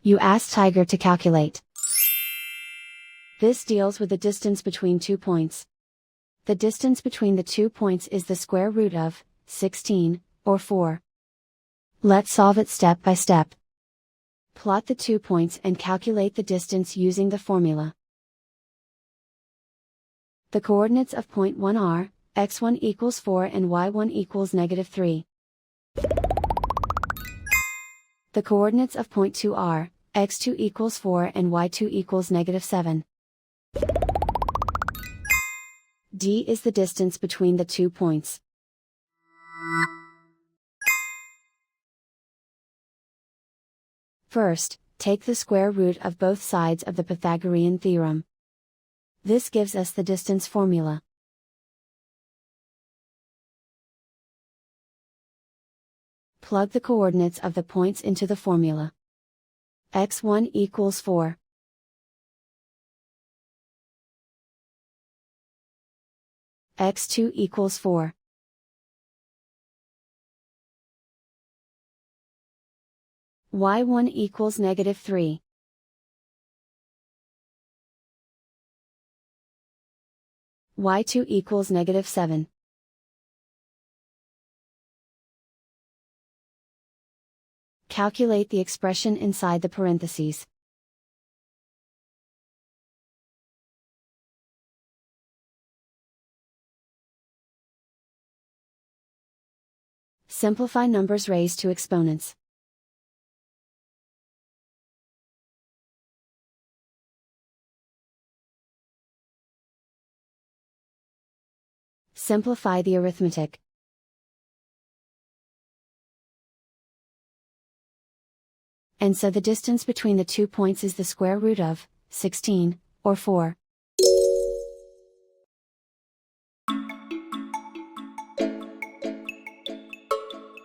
You ask Tiger to calculate. This deals with the distance between 2 points. The distance between the 2 points is the square root of 16, or 4. Let's solve it step by step. Plot the 2 points and calculate the distance using the formula. The coordinates of point 1 are, x1 equals 4 and y1 equals -3. The coordinates of point 2 are, x2 equals 4 and y2 equals -7. D is the distance between the 2 points. First, take the square root of both sides of the Pythagorean theorem. This gives us the distance formula. Plug the coordinates of the points into the formula. x1 equals 4. x2 equals 4. y1 equals -3. y2 equals -7. Calculate the expression inside the parentheses. Simplify numbers raised to exponents. Simplify the arithmetic. And so the distance between the 2 points is the square root of 16, or 4.